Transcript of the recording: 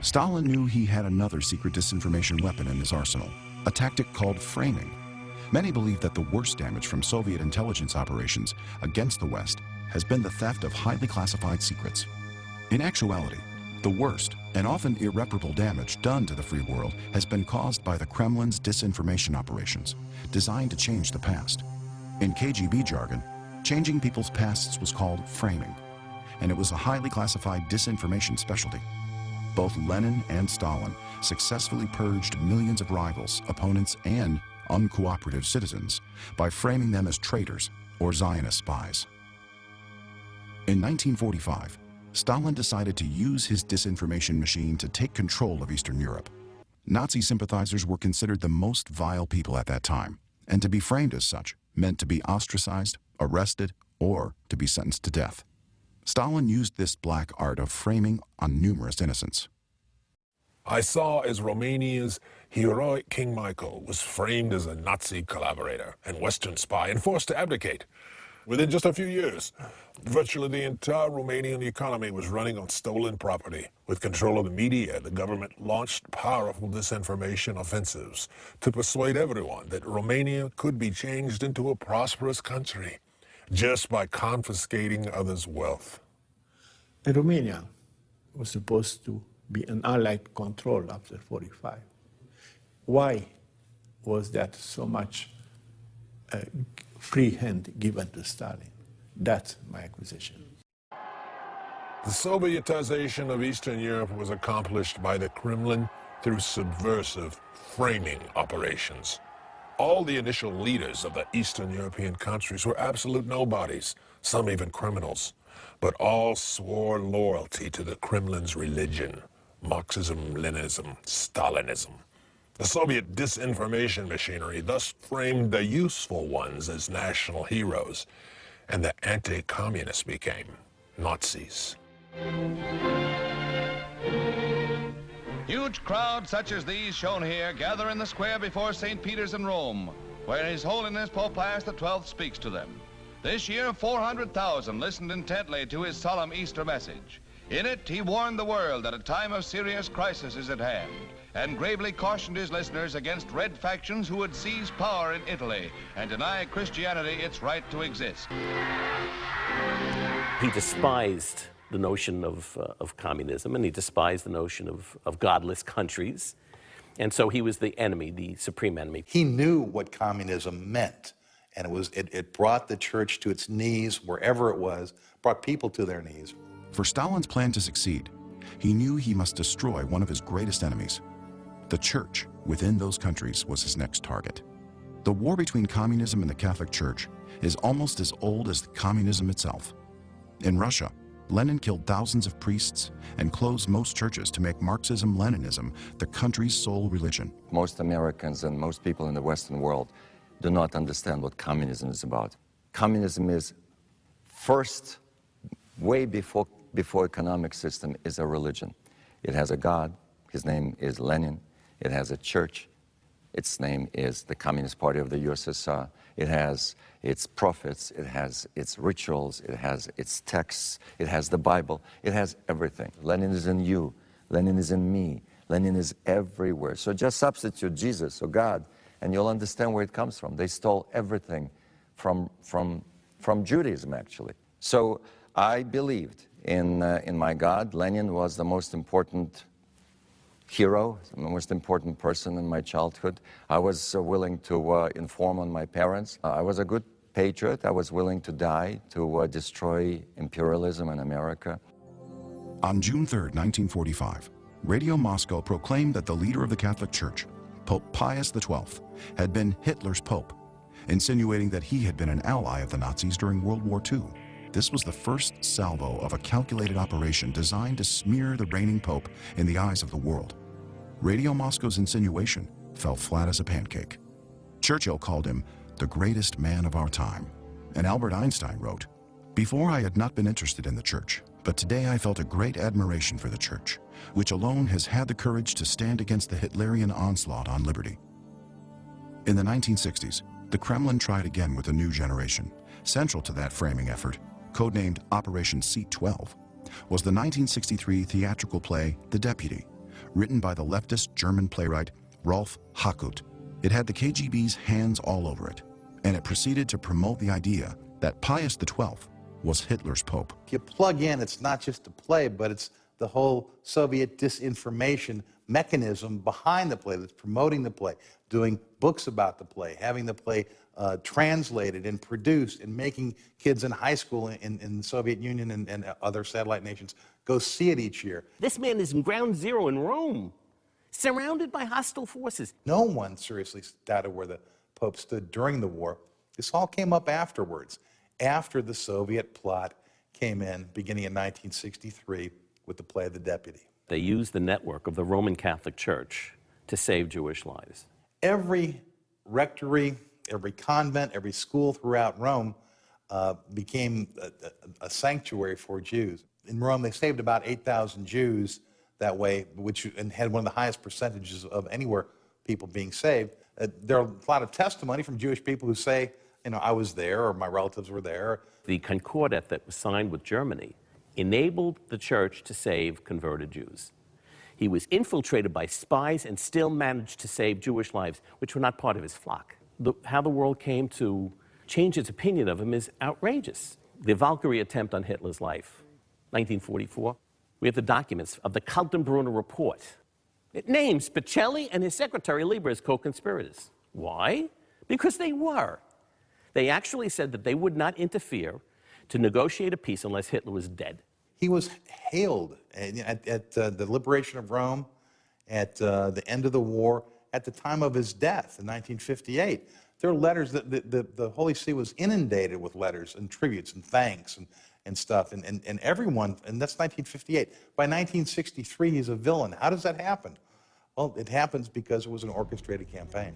Stalin knew he had another secret disinformation weapon in his arsenal, a tactic called framing. Many believe that the worst damage from Soviet intelligence operations against the West has been the theft of highly classified secrets. In actuality, the worst and often irreparable damage done to the free world has been caused by the Kremlin's disinformation operations, designed to change the past. In KGB jargon, changing people's pasts was called framing, and it was a highly classified disinformation specialty. Both Lenin and Stalin successfully purged millions of rivals, opponents, and uncooperative citizens by framing them as traitors or Zionist spies. In 1945, Stalin decided to use his disinformation machine to take control of Eastern Europe. Nazi sympathizers were considered the most vile people at that time, and to be framed as such meant to be ostracized, arrested, or to be sentenced to death. Stalin used this black art of framing on numerous innocents. I saw as Romania's heroic King Michael was framed as a Nazi collaborator and Western spy and forced to abdicate. Within just a few years, virtually the entire Romanian economy was running on stolen property. With control of the media, the government launched powerful disinformation offensives to persuade everyone that Romania could be changed into a prosperous country just by confiscating others' wealth. And Romania was supposed to be an Allied control after 45. Why was that so much free hand given to Stalin? That's my accusation. The Sovietization of Eastern Europe was accomplished by the Kremlin through subversive framing operations. All the initial leaders of the Eastern European countries were absolute nobodies, some even criminals, but all swore loyalty to the Kremlin's religion, Marxism, Leninism, Stalinism. The Soviet disinformation machinery thus framed the useful ones as national heroes, and the anti-communists became Nazis. Huge crowds such as these shown here gather in the square before St. Peter's in Rome, where His Holiness Pope Pius XII speaks to them. This year, 400,000 listened intently to his solemn Easter message. In it, he warned the world that a time of serious crisis is at hand, and gravely cautioned his listeners against red factions who would seize power in Italy and deny Christianity its right to exist. He despised the notion of communism, and he despised the notion of godless countries. And so he was the enemy, the supreme enemy. He knew what communism meant, and it brought the church to its knees wherever it was, brought people to their knees. For Stalin's plan to succeed, he knew he must destroy one of his greatest enemies. The church within those countries was his next target. The war between communism and the Catholic Church is almost as old as communism itself. In Russia, Lenin killed thousands of priests and closed most churches to make Marxism-Leninism the country's sole religion. Most Americans and most people in the Western world do not understand what communism is about. Communism is first, way before economic system, is a religion. It has a God, his name is Lenin. It has a church, its name is the Communist Party of the USSR. It has its prophets, it has its rituals, it has its texts, it has the Bible, it has everything. Lenin is in you, Lenin is in me, Lenin is everywhere. So just substitute Jesus or God, and you'll understand where it comes from. They stole everything from Judaism, actually. So I believed in my God. Lenin was the most important hero, the most important person in my childhood. I was willing to inform on my parents. I was a good patriot. I was willing to die to destroy imperialism in America. On June 3, 1945, Radio Moscow proclaimed that the leader of the Catholic Church, Pope Pius XII, had been Hitler's pope, insinuating that he had been an ally of the Nazis during World War II. This was the first salvo of a calculated operation designed to smear the reigning pope in the eyes of the world. Radio Moscow's insinuation fell flat as a pancake. Churchill called him the greatest man of our time, and Albert Einstein wrote, "Before I had not been interested in the church, but today I felt a great admiration for the church, which alone has had the courage to stand against the Hitlerian onslaught on liberty." In the 1960s, the Kremlin tried again with a new generation. Central to that framing effort, codenamed Operation Seat 12, was the 1963 theatrical play The Deputy, written by the leftist German playwright Rolf Hackut. It had the KGB's hands all over it, and it proceeded to promote the idea that Pius XII was Hitler's pope. If you plug in, it's not just a play, but it's the whole Soviet disinformation mechanism behind the play that's promoting the play, doing books about the play, having the play translated and produced, and making kids in high school in the Soviet Union and other satellite nations go see it each year. This man is in ground zero in Rome, surrounded by hostile forces. No one seriously doubted where the Pope stood during the war. This all came up afterwards, after the Soviet plot came in, beginning in 1963 with the play of The Deputy. They used the network of the Roman Catholic Church to save Jewish lives. Every rectory, every convent, every school throughout Rome became a sanctuary for Jews. In Rome, they saved about 8,000 Jews that way, and had one of the highest percentages of anywhere people being saved. There are a lot of testimony from Jewish people who say, you know, I was there, or my relatives were there. The Concordat that was signed with Germany enabled the church to save converted Jews. He was infiltrated by spies and still managed to save Jewish lives, which were not part of his flock. How the world came to change its opinion of him is outrageous. The Valkyrie attempt on Hitler's life, 1944. We have the documents of the Kaltenbrunner report. It names Pacelli and his secretary Lieber as co-conspirators. Why? Because they were. They actually said that they would not interfere to negotiate a peace unless Hitler was dead. He was hailed at the liberation of Rome, at the end of the war, at the time of his death in 1958. There are letters that the Holy See was inundated with letters and tributes and thanks and stuff, and everyone, and that's 1958. By 1963, he's a villain. How does that happen? Well, it happens because it was an orchestrated campaign.